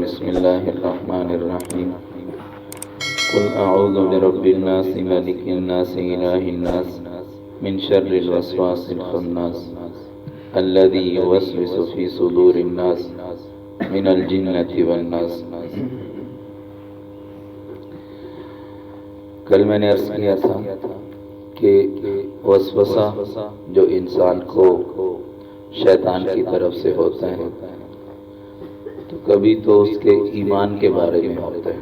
بسم الله الرحمن الرحيم. قل أعوذ برب الناس ملك الناس إله الناس من شر الوسواس الخناس الذي يوسوس في صدور الناس من الجنة والناس. کل میں نے عرض کیا تھا کہ وسوسہ جو انسان کو شیطان کی طرف سے ہوتا ہے تو کبھی تو اس کے ایمان کے بارے میں ہوتا ہے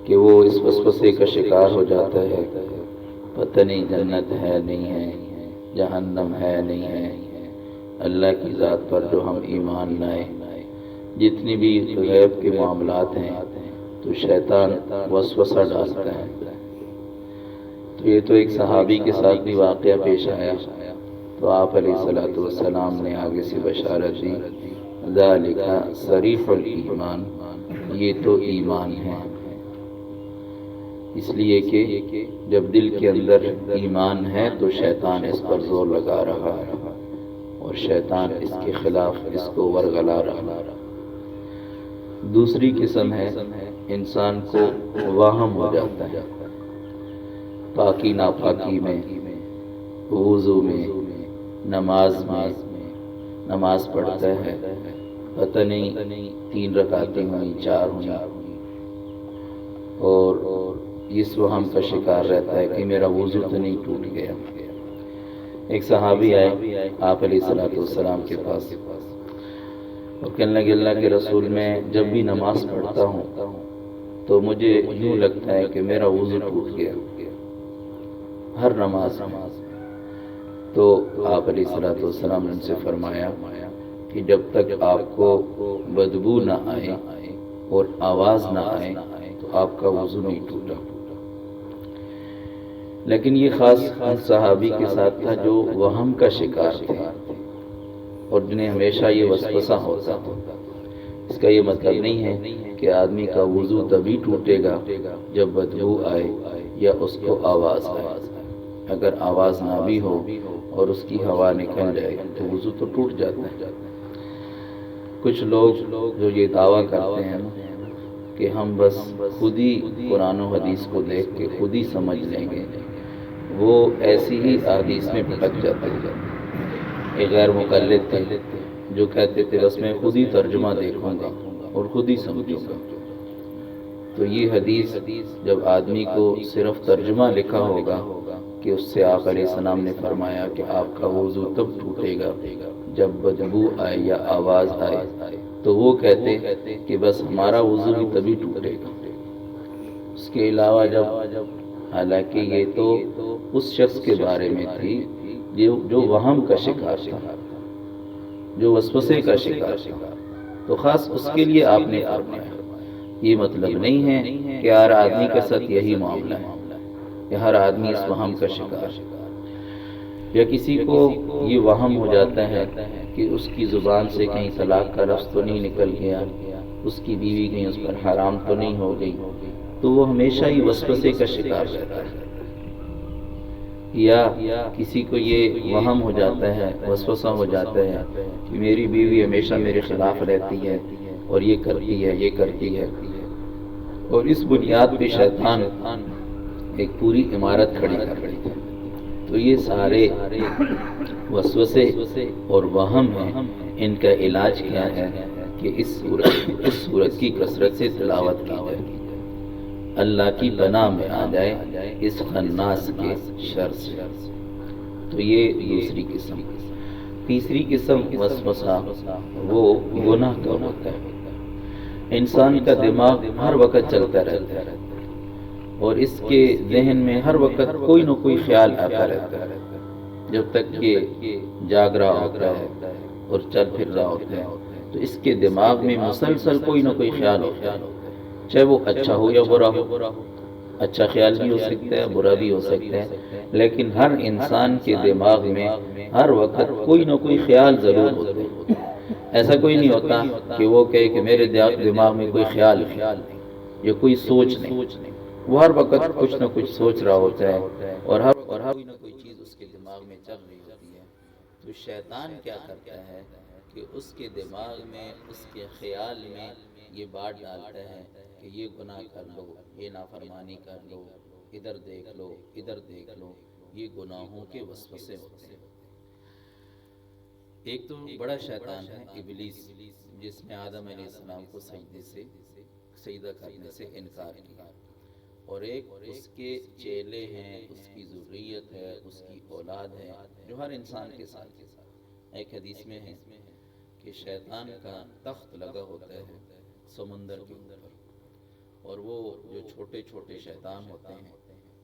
کہ وہ اس وسوسے کا شکار ہو جاتا ہے، پتہ نہیں جنت ہے نہیں ہے، جہنم ہے نہیں ہے، اللہ کی ذات پر جو ہم ایمان لائیں، جتنی بھی غیب کے معاملات ہیں تو شیطان وسوسہ ڈالتا ہے. تو یہ تو ایک صحابی کے ساتھ بھی واقعہ پیش آیا تو آپ علیہ الصلوۃ والسلام نے آگے سے بشارت دی، ذالک صریح الایمان، یہ تو ایمان ہے. اس لیے کہ جب دل کے اندر ایمان ہے تو شیطان اس پر زور لگا رہا ہے اور شیطان اس کے خلاف اس کو ورغلا رہا. دوسری قسم ہے انسان کو وہم ہو جاتا ہے، پاکی ناپاکی میں، وضو میں، نماز میں، نماز پڑھتا ہے، پتہ نہیں 3 رکعتیں ہوئیں 4 ہوئیں، اور اس وہم کا شکار رہتا ہے کہ میرا وضو تو نہیں ٹوٹ گیا. ایک صحابی آئے آپ علیہ الصلوۃ والسلام کے پاس اور کہنے لگے، اللہ کے رسول میں جب بھی نماز پڑھتا ہوں تو مجھے یوں لگتا ہے کہ میرا وضو ٹوٹ گیا ہر نماز میں. تو آپ علیہ الصلوۃ والسلام نے ان سے فرمایا کہ جب تک آپ کو بدبو نہ آئے اور آواز نہ آئے تو آپ کا وضو نہیں ٹوٹا. لیکن یہ خاص صحابی کے ساتھ تھا جو وہم کا شکار تھے اور جنہیں ہمیشہ یہ وسوسہ ہوتا تھا. اس کا یہ مطلب نہیں ہے کہ آدمی کا وضو تبھی ٹوٹے گا جب بدبو آئے یا اس کو آواز آئے. اگر آواز نہ بھی ہو اور اس کی ہوا نکل جائے تو وضو تو ٹوٹ جاتا ہے. کچھ لوگ جو یہ دعویٰ کرتے ہیں کہ ہم بس خود ہی قرآن و حدیث کو دیکھ کے خود ہی سمجھ لیں گے، وہ ایسی ہی احادیث میں بھٹک جاتے ہیں. ایک غیر مقلد تھے جو کہتے تھے بس میں خود ہی ترجمہ دیکھوں گا اور خود ہی سمجھوں گا. تو یہ حدیث جب آدمی کو صرف ترجمہ لکھا ہوگا کہ اس سے آپ علیہ السلام نے فرمایا کہ آپ کا وضو تب ٹوٹے گا جب بدبو آئے یا آواز آئے، تو وہ کہتے کہ بس ہمارا وضو بھی تبھی ٹوٹے گا. اس کے علاوہ حالانکہ یہ تو اس شخص کے بارے میں تھی جو وہم کا شکار تھا، جو وسوسے کا شکار تھا، تو خاص اس کے لیے آپ نے فرمایا. یہ مطلب نہیں ہے کہ ہر آدمی کے ساتھ یہی معاملہ ہے کہ ہر آدمی اس وہم کا شکار ہے. یا کسی کو یہ وہم ہو جاتا ہے کہ اس کی زبان سے کہیں طلاق کا لفظ تو نہیں نکل گیا، اس کی بیوی کہیں اس پر حرام تو نہیں ہو گئی، تو وہ ہمیشہ ہی وسوسے کا شکار رہتا ہے. یا کسی کو یہ وہم ہو جاتا ہے، وسوسہ ہو جاتا ہے کہ میری بیوی ہمیشہ میرے خلاف رہتی ہے اور یہ کرتی ہے یہ کرتی ہے، اور اس بنیاد پہ شیطان ایک پوری عمارت کھڑی کر رہی ہے. تو یہ سارے وسوسے اور وہم ہیں. ان کا علاج کیا ہے کہ اس سورت کی کثرت سے تلاوت کی جائے، اللہ کی پناہ میں آ جائے اس خناس کے شر سے. تو یہ دوسری قسم. تیسری قسم وسوسہ وہ گناہ کا ہوتا ہے. انسان کا دماغ ہر وقت چلتا رہتا ہے اور اس کے ذہن میں ہر وقت کوئی نہ کوئی خیال آتا رہتا ہے جب تک کہ جاگ رہا ہوتا ہے اور چل پھر رہا ہوتا ہے. تو اس کے دماغ میں مسلسل کوئی نہ کوئی خیال ہوتا ہے، چاہے وہ اچھا ہو یا برا ہو. اچھا خیال بھی ہو سکتا ہے، برا بھی ہو سکتا ہے، لیکن ہر انسان کے دماغ میں ہر وقت کوئی نہ کوئی خیال ضرور ہوتا ہے. ایسا کوئی نہیں ہوتا کہ وہ کہے کہ میرے دماغ میں کوئی خیال نہیں یا کوئی سوچ نہیں. وہ ہر وقت کچھ نہ کچھ سوچ رہا ہوتا ہے اور ہر کوئی نہ کوئی چیز اس کے دماغ میں چل رہی ہوتی ہے. تو شیطان کیا کرتا ہے کہ اس کے دماغ میں، اس کے خیال میں یہ بات ڈالتا ہے کہ یہ گناہ کر لو، یہ نافرمانی کر لو، ادھر دیکھ لو، ادھر دیکھ لو. یہ گناہوں کے وسوسے ہوتے ہیں. ایک تو بڑا شیطان ہے ابلیس، جس نے آدم علیہ السلام کو سجدہ کرنے سے انکار کیا. اور ایک اس کے چیلے ہیں، اس کی ذریت ہے، اس کی اولاد ہے، جو ہر انسان کے ساتھ. ایک حدیث میں ہے کہ شیطان کا تخت لگا ہوتا ہے سمندر کے اوپر، اور وہ جو چھوٹے چھوٹے شیطان ہوتے ہیں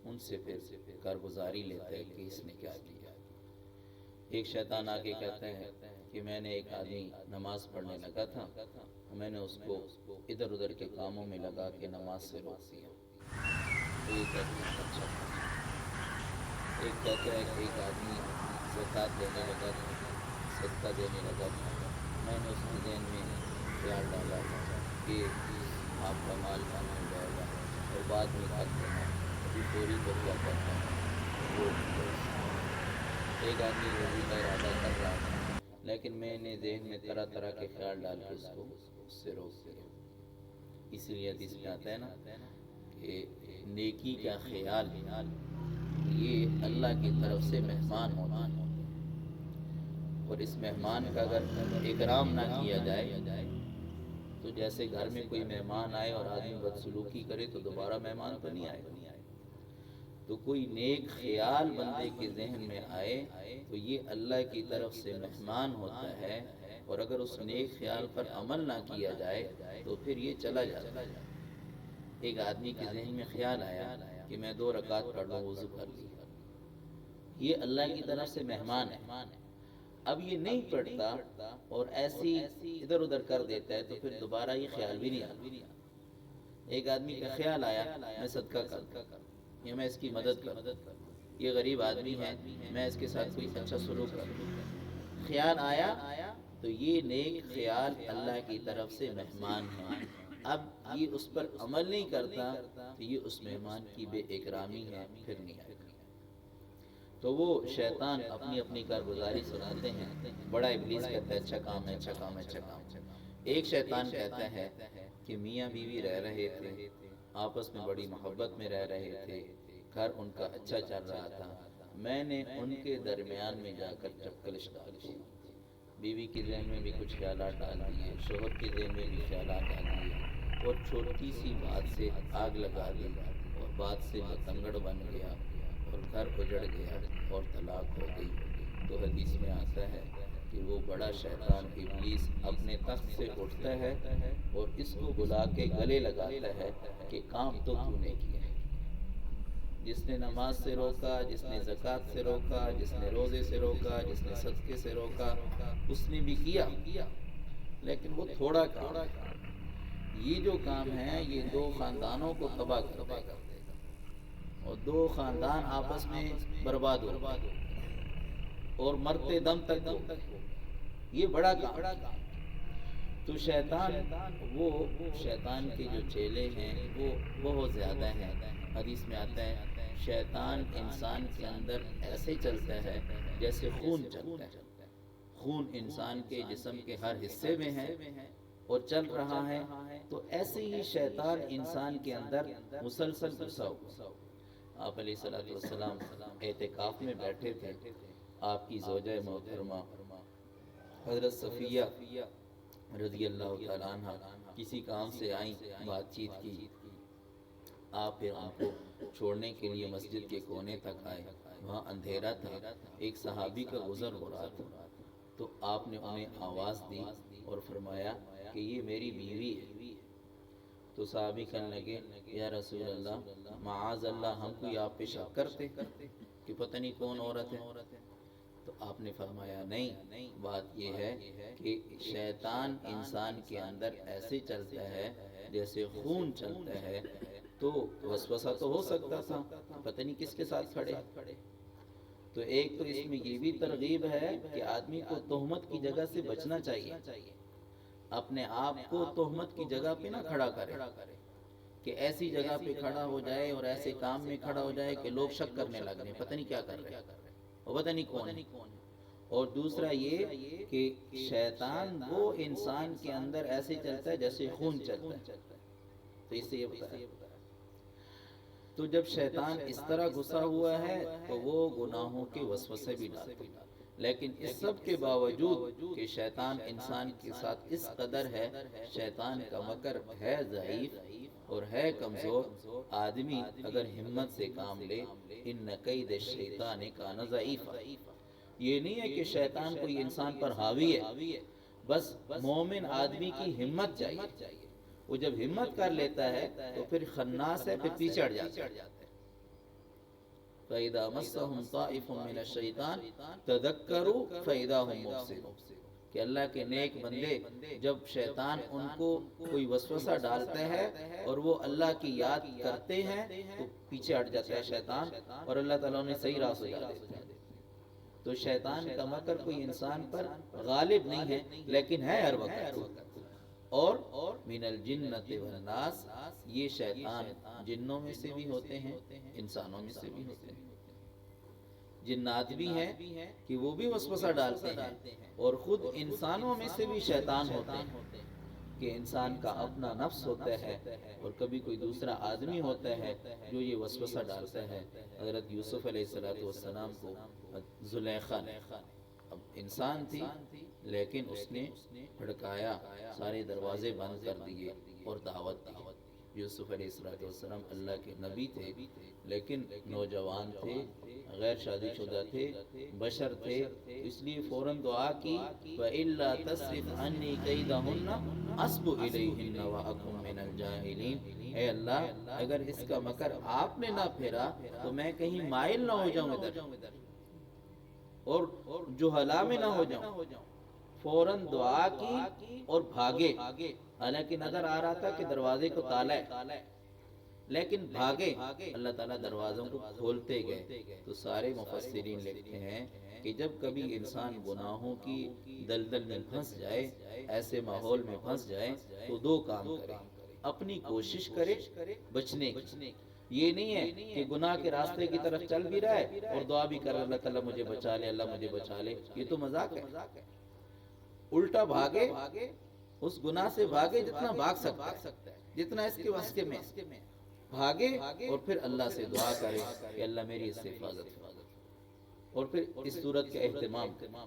ان سے پھر کارگزاری لیتا ہے کہ اس نے کیا کیا. ایک شیطان آ کے کہتا ہے کہ میں نے ایک آدمی نماز پڑھنے لگا تھا، میں نے اس کو ادھر ادھر کے کاموں میں لگا کے نماز سے روک دیا. تو یہ کہتے ہیں اچھا. ایک کہتا ہے کہ ایک آدمی زکوٰۃ دینے لگا تھا، صدقہ دینے لگا تھا، میں نے اس کے ذہن میں خیال ڈالا کہ آپ کا مال کم ہو جائے گا اور بعد میں کر دینا، ابھی فوری تو کیا کرتا ہے وہ. ایک آدمی روزی کا ارادہ کر رہا تھا، لیکن میں نے ذہن میں طرح طرح کے خیال ڈال کے اس سے روک دیا. اسی لیے حدیث میں آتا ہے نا کہ نیکی کا خیال یہ اللہ کی طرف سے مہمان ہوتا ہے، اور اس مہمان کا اگر اکرام نہ کیا جائے تو جیسے گھر میں کوئی مہمان آئے اور آدمی بدسلوکی کرے تو دوبارہ مہمان تو نہیں آئے گا. تو کوئی نیک خیال بندے کے ذہن میں آئے تو یہ اللہ کی طرف سے مہمان ہوتا ہے، اور اگر اس نیک خیال پر عمل نہ کیا جائے تو پھر یہ چلا جاتا ہے. ایک آدمی کے ذہن میں خیال آیا کہ میں 2 رکعت پڑھ لوں، وضو کر لیا، یہ اللہ کی طرف سے مہمان ہے. اب یہ نہیں پڑھتا اور ایسی ادھر ادھر کر دیتا ہے تو پھر دوبارہ یہ خیال بھی نہیں آتا. ایک آدمی کا خیال آیا میں صدقہ کروں یا میں اس کی مدد کروں، یہ غریب آدمی ہے، میں اس کے ساتھ کوئی اچھا سلوک کروں. خیال آیا تو یہ نیک خیال اللہ کی طرف سے مہمان ہے. اب یہ اس پر عمل نہیں کرتا تو یہ اس مہمان کی بے اکرامی ہے، پھر نہیں آئے گا. تو وہ شیطان اپنی اپنی کارگزاری سناتے ہیں. بڑا ابلیس کہتا ہے اچھا کام ہے، اچھا کام ہے، اچھا کام ہے. ایک شیطان کہتا ہے کہ میاں بیوی رہ رہے تھے، آپس میں بڑی محبت میں رہ رہے تھے، گھر ان کا اچھا چل رہا تھا، میں نے ان کے درمیان میں جا کر چپکلش ڈال دی. بیوی کے ذہن میں بھی کچھ خیالات ڈال دیے، شوہر کے ذہن میں بھی خیالات ڈال دیے، اور چھوٹی سی بات سے آگ لگا دی، اور بات سے بتنگڑ بن گیا اور گھر اجڑ گیا اور طلاق ہو گئی. تو حدیث میں آتا ہے کہ وہ بڑا شیطان ابلیس اپنے تخت سے اٹھتا ہے اور اس کو بلا کے گلے لگاتا ہے کہ کام تو نے کیا. جس نے نماز سے روکا، جس نے زکوٰۃ سے روکا، جس نے روزے سے روکا، جس نے صدقے سے روکا، اس نے بھی کیا، لیکن وہ تھوڑا کام ہے. یہ جو کام ہے یہ 2 خاندانوں کو تباہ کر دے گا اور 2 خاندان آپس میں برباد ہو اور مرتے دم تک ہو. یہ بڑا کام. تو شیطان کے جو چیلے ہیں وہ بہت زیادہ ہیں. حدیث میں آتا ہے شیطان انسان کے اندر ایسے چلتا ہے جیسے خون چلتا ہے. خون انسان کے جسم کے ہر حصے میں ہے اور چل رہا ہے، تو ایسے ہی شیطان انسان کے اندر مسلسل گھسا ہوا. آپ علیہ الصلوۃ والسلام اعتکاف میں بیٹھے تھے، آپ کی زوجہ محترمہ حضرت صفیہ رضی اللہ تعالیٰ عنہ کسی کام سے آئیں، بات چیت کی. آپ پھر ان کو چھوڑنے کے لیے مسجد کے کونے تک آئے. وہاں اندھیرا تھا، ایک صحابی کا گزر ہو رہا تھا، تو آپ نے انہیں آواز دی اور فرمایا کہ یہ میری بیوی ہے. تو صحابی کہنے لگے یا رسول اللہ معاذ اللہ، ہم کوئی آپ پہ شک کرتے کہ پتہ نہیں کون عورت ہے. تو آپ نے فرمایا نہیں، بات یہ ہے کہ شیطان انسان کے اندر ایسے چلتا ہے جیسے خون چلتا ہے. تو وسوسہ تو ہو سکتا تھا، پتہ نہیں کس کے ساتھ کھڑے. تو ایک تو اس میں یہ بھی ترغیب ہے کہ آدمی کو تہمت کی جگہ سے بچنا چاہیے، اپنے آپ کو تہمت کی جگہ پہ نہ کھڑا کرے کہ ایسی جگہ پہ کھڑا ہو جائے اور ایسے کام میں کھڑا ہو جائے کہ لوگ شک کرنے لگنے پتہ نہیں کیا کر رہے اور پتہ نہیں کون ہے. اور دوسرا یہ کہ شیطان وہ انسان کے اندر ایسے چلتا ہے جیسے خون چلتا ہے، تو اس سے یہ بتایا۔ تو جب شیطان اس طرح گھسا ہوا ہے تو وہ گناہوں کے وسوسے بھی ڈالتا ہے، لیکن اس سب کے باوجود کہ شیطان انسان کے ساتھ اس قدر ہے، شیطان کا مکر ہے ضعیف اور ہے کمزور، آدمی اگر ہمت سے کام لے، ان قید الشیطان کان ضعیفا، یہ نہیں ہے کہ شیطان کوئی انسان پر حاوی ہے، بس مومن آدمی کی ہمت چاہیے، وہ جب ہمت کر لیتا ہے تو پھر خناس ہے، پھر پیچھے ہٹ جاتا ہے۔ فَإِذَا مَسَّهُمْ طَائِفٌ مِّنَ الشَّيْطَانِ تَذَكَّرُوا فَإِذَا هُمْ مُبْصِرُونَ، کہ اللہ کے نیک بندے جب شیطان ان کو کوئی وسوسہ ڈالتا ہے اور وہ اللہ کی یاد کرتے ہیں تو پیچھے ہٹ جاتا ہے شیطان، اور اللہ تعالیٰ انہیں صحیح راہ سجا دیتے ہیں۔ تو شیطان کا مکر کوئی انسان پر غالب نہیں ہے، لیکن ہے ہر وقت۔ اور من الجنۃ والناس، یہ شیطان جنوں میں سے بھی ہوتے ہیں، انسانوں میں سے بھی ہوتے ہیں۔ جنات بھی ہیں کہ وہ بھی وسوسہ ڈالتے ہیں، اور خود انسانوں میں سے بھی شیطان ہوتے ہیں کہ انسان کا اپنا نفس ہوتا ہے، اور کبھی کوئی دوسرا آدمی ہوتا ہے جو یہ وسوسہ ڈالتا ہے۔ حضرت یوسف علیہ السلام کو زلیخا نے، اب انسان تھی لیکن اس نے بھڑکایا، سارے دروازے بند کر دیے اور دعوت دی۔ یوسف علیہ السلام اللہ کے نبی تھے، لیکن نوجوان تھے، غیر شادی شدہ تھے، بشر تھے، اس لیے فوراً دعا کی، وَإِلَّا تَصْرِفْ عَنِّي كَيْدَهُنَّ أَصْبُ إِلَيْهِنَّ وَأَكُن مِّنَ الْجَاهِلِينَ، اے اللہ اگر اس کا مکر آپ نے نہ پھیرا تو میں کہیں مائل نہ ہو جاؤں ادھر اور جہلا میں نہ ہو جاؤں۔ فوراً دعا کی اور بھاگے، حالانکہ نظر آ رہا تھا کہ دروازے کو تالا ہے، لیکن بھاگے، اللہ تعالیٰ دروازوں کو کھولتے گئے۔ تو سارے مفسرین لکھتے ہیں کہ جب کبھی انسان گناہوں کی دلدل میں پھنس جائے، ایسے ماحول میں پھنس جائے، تو دو کام کرے، اپنی کوشش کرے بچنے کی۔ یہ نہیں ہے کہ گناہ کے راستے کی طرف چل بھی رہا ہے اور دعا بھی کر رہا ہے اللہ تعالیٰ مجھے بچا لے، اللہ مجھے بچا لے، یہ تو مذاق ہے۔ الٹا بھاگے، اس گناہ سے بھاگے جتنا بھاگ سکتا ہے، جتنا اس کے واسطے میں بھاگے، اور پھر اللہ سے دعا کرے کہ اللہ میری اس سے حفاظت ہو، اور پھر اس صورت کا اہتمام کرے،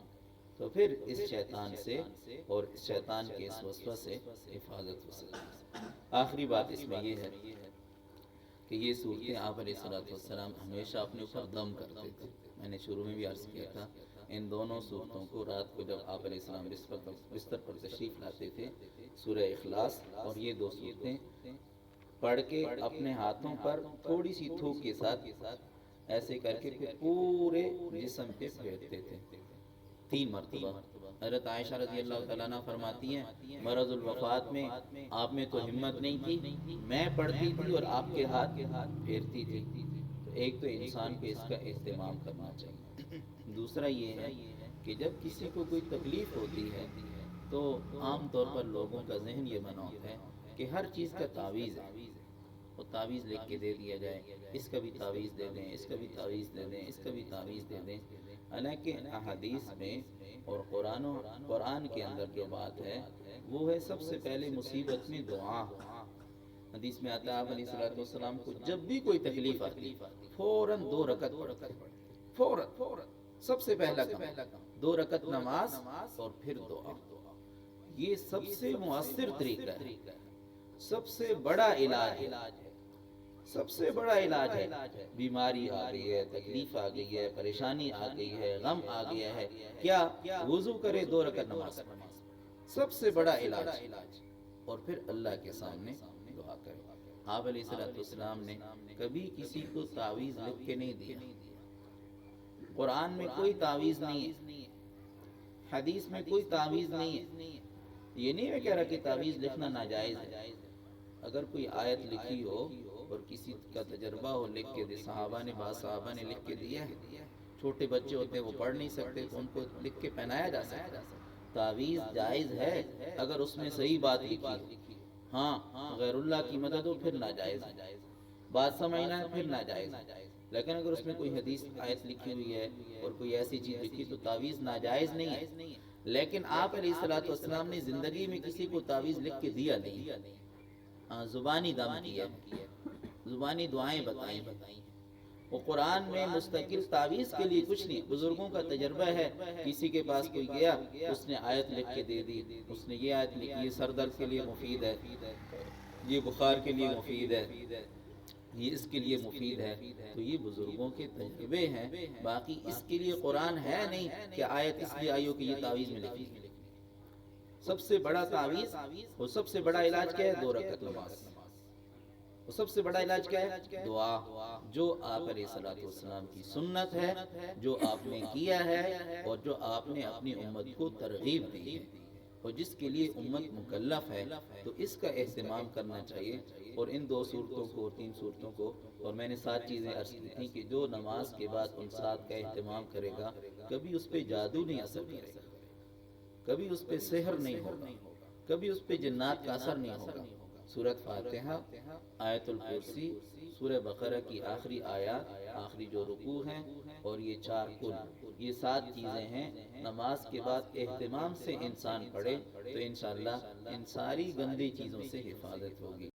تو پھر اس شیطان سے اور اس شیطان کے اس وسوسے سے حفاظت ہو سکتی ہے۔ آخری بات اس میں یہ ہے کہ یہ صورتیں آپ علیہ السلام ہمیشہ اپنے اوپر دم کرتے تھے۔ میں نے شروع میں بھی عرض کیا تھا، ان دونوں صورتوں کو رات کو جب آپ علیہ السلام بستر پر تشریف لاتے تھے، سورہ اخلاص اور یہ دو صورتیں پڑھ کے اپنے ہاتھوں پر تھوڑی سی تھوک کے ساتھ ایسے کر کے پھر پورے جسم پہ پھیرتے تھے 3 مرتبہ۔ حضرت عائشہ رضی اللہ تعالیٰ عنہ فرماتی ہیں، مرض الوفات میں آپ میں تو ہمت نہیں تھی، میں پڑھتی تھی اور آپ کے ہاتھ پھیرتی تھی۔ تو ایک تو انسان کو اس کا اہتمام کرنا چاہیے۔ دوسرا یہ ہے کہ جب کسی کو کوئی تکلیف ہوتی ہے تو عام طور پر لوگوں کا ذہن یہ بنا ہوتا ہے کہ ہر چیز کا تعویذ ہے، وہ تعویذ لکھ کے دے دیا جائے، اس کا بھی تعویذ دے دیں، اس کا بھی تعویذ دے دیں، اس کا بھی تعویذ دے دیں۔ حالانکہ احادیث میں اور قرآن کے اندر جو بات ہے وہ ہے سب سے پہلے مصیبت میں دعا۔ حدیث میں آتا ہے آپ علیہ السلام کو جب بھی کوئی تکلیف آتی فوراً 2 رکعت پڑھتے، فوراً سب سے پہلا کام 2 رکعت نماز اور پھر دعا۔ یہ سب سے مؤثر طریقہ ہے، سب سے بڑا علاج ہے، سب سے بڑا علاج ہے۔ بیماری آ گئی ہے، تکلیف آ گئی ہے، پریشانی آ گئی ہے، غم آ گیا ہے، کیا وضو کرے 2 رکعت نماز پڑھے، سب سے بڑا علاج، اور پھر اللہ کے سامنے دعا کرے۔ آپ علیہ السلام نے کبھی کسی کو تعویذ لکھ کے نہیں دیا، قرآن میں کوئی تعویذ نہیں ہے، حدیث میں کوئی تعویذ نہیں ہے۔ یہ نہیں میں کہہ رہا کہ تعویذ لکھنا ناجائز ہے، اگر کوئی آیت لکھی ہو اور کسی کا تجربہ ہو لکھ کے دے، بعض صحابہ نے لکھ کے دیا ہے، چھوٹے بچے ہوتے ہیں وہ پڑھ نہیں سکتے تو ان کو لکھ کے پہنایا جا سکتا ہے۔ تعویذ جائز ہے اگر اس میں صحیح بات لکھی ہو، ہاں غیر اللہ کی مدد ہو پھر ناجائز، بات سمجھنا ہے پھر ناجائز۔ لیکن اگر اس میں کوئی حدیث آیت لکھی ہوئی ہے اور کوئی ایسی چیز لکھی تو تعویذ ناجائز نہیں ہے، لیکن آپ علیہ الصلوۃ والسلام نے زندگی میں کسی کو تعویذ لکھ کے دیا نہیں، ہاں زبانی دم کیا، زبانی دعائیں بتائیں ہیں۔ وہ قرآن میں مستقل تعویذ کے لیے کچھ نہیں، بزرگوں کا تجربہ ہے، کسی کے پاس کوئی گیا اس نے آیت لکھ کے دے دی، اس نے یہ آیت لکھی، یہ سر درد کے لیے مفید ہے، یہ بخار کے لیے مفید ہے، یہ اس کے لیے مفید ہے، تو یہ بزرگوں کے تجربے ہیں، باقی اس کے لیے قرآن ہے نہیں کہ آیت اس لیے آئی ہو کہ یہ تعویذ میں لکھی۔ سب سے بڑا تعویذ اور سب سے بڑا علاج کیا ہے؟ 2 رکعت نماز۔ وہ سب سے بڑا علاج کیا ہے؟ دعا، جو آپ علیہ الصلوۃ والسلام کی سنت ہے، جو آپ نے کیا ہے اور جو آپ نے اپنی امت کو ترغیب دی ہے اور جس کے لیے امت مکلف ہے، تو اس کا اہتمام کرنا چاہیے۔ اور ان 2 صورتوں کو اور 3 صورتوں کو، اور میں نے 7 چیزیں عرض کی تھیں کہ جو نماز کے بعد ان 7 کا اہتمام کرے گا، کبھی اس پہ جادو نہیں اثر کرے گا، کبھی اس پہ سحر نہیں ہوگا، کبھی اس پہ جنات کا اثر نہیں ہوگا۔ سورۃ فاتحہ، آیت الکرسی، سورہ بقرہ کی آخری آیات، آخری جو رکوع ہیں، اور یہ 4 کل، یہ 7 چیزیں ہیں، نماز کے بعد اہتمام سے انسان پڑھے تو انشاءاللہ ان ساری گندی چیزوں سے حفاظت ہوگی۔